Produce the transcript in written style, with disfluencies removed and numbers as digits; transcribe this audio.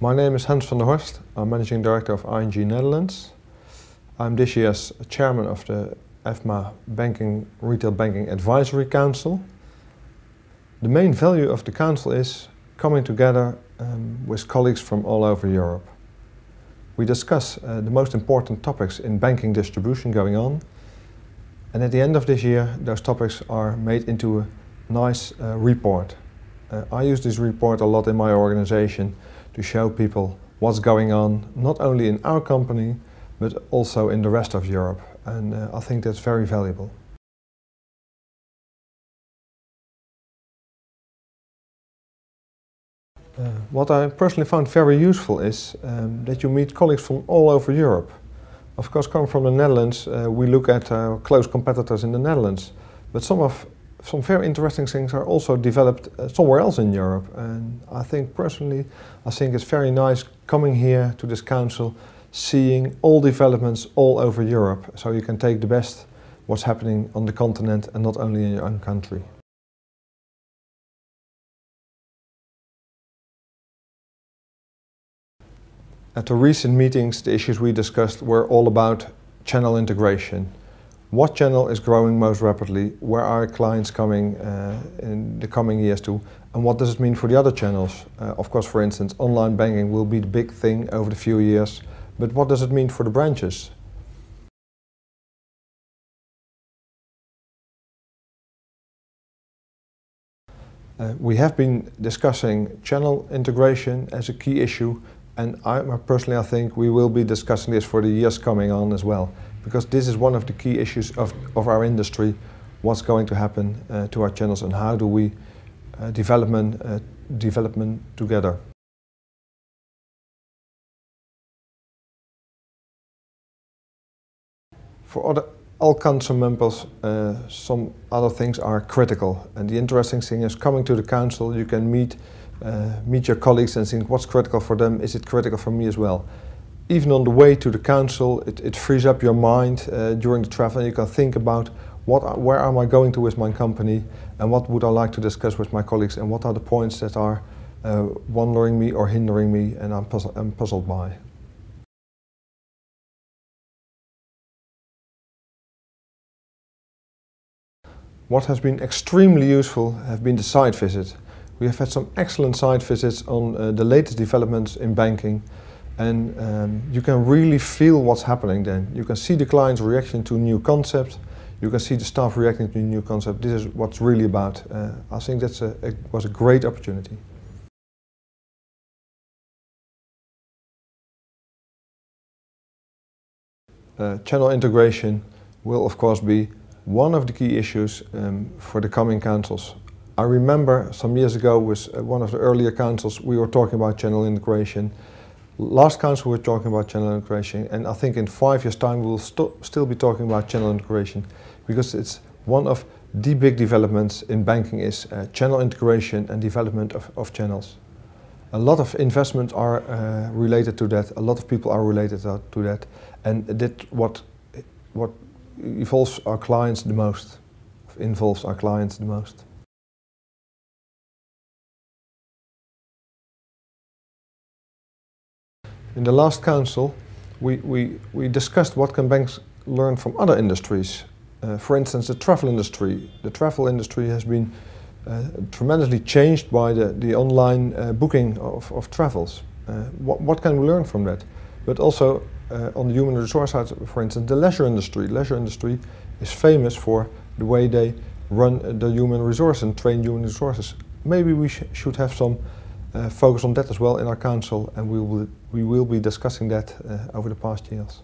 My name is Hans van der Horst. I'm Managing Director of ING Netherlands. I'm this year's Chairman of the Efma Retail Banking Advisory Council. The main value of the Council is coming together with colleagues from all over Europe. We discuss the most important topics in banking distribution going on, and at the end of this year those topics are made into a nice report. I use this report a lot in my organization to show people what's going on, not only in our company, but also in the rest of Europe. And I think that's very valuable. What I personally found very useful is that you meet colleagues from all over Europe. Of course, coming from the Netherlands, we look at our close competitors in the Netherlands, but some very interesting things are also developed somewhere else in Europe. And I think personally, it's very nice coming here to this council, seeing all developments all over Europe, so you can take the best what's happening on the continent and not only in your own country. At the recent meetings, the issues we discussed were all about channel integration. What channel is growing most rapidly? Where are clients coming in the coming years to? And what does it mean for the other channels? Of course, for instance, online banking will be the big thing over the few years, but what does it mean for the branches? We have been discussing channel integration as a key issue, and I think we will be discussing this for the years coming on as well, because this is one of the key issues of our industry. What's going to happen to our channels and how do we development together. For all council members, some other things are critical, and the interesting thing is coming to the council you can meet your colleagues and think what's critical for them, is it critical for me as well. Even on the way to the council, it frees up your mind during the travel, and you can think about where am I going to with my company and what would I like to discuss with my colleagues and what are the points that are wandering me or hindering me and I'm puzzled by. What has been extremely useful have been the site visits. We have had some excellent site visits on the latest developments in banking, and you can really feel what's happening then. You can see the client's reaction to new concepts, you can see the staff reacting to new concepts. This is what's really about. I think it was a great opportunity. Channel integration will of course be one of the key issues for the coming councils. I remember some years ago with one of the earlier councils we were talking about channel integration. Last council we were talking about channel integration, and I think in 5 years' time we will still be talking about channel integration, because it's one of the big developments in banking is channel integration and development of channels. A lot of investments are related to that, a lot of people are related to that, and that's what involves our clients the most. In the last council, we discussed what can banks learn from other industries. For instance, the travel industry. The travel industry has been tremendously changed by the online booking of travels. What can we learn from that? But also on the human resource side, for instance, the leisure industry. Leisure industry is famous for the way they run the human resources and train human resources. Maybe we should have some focus on that as well in our council, and we will be discussing that over the past years.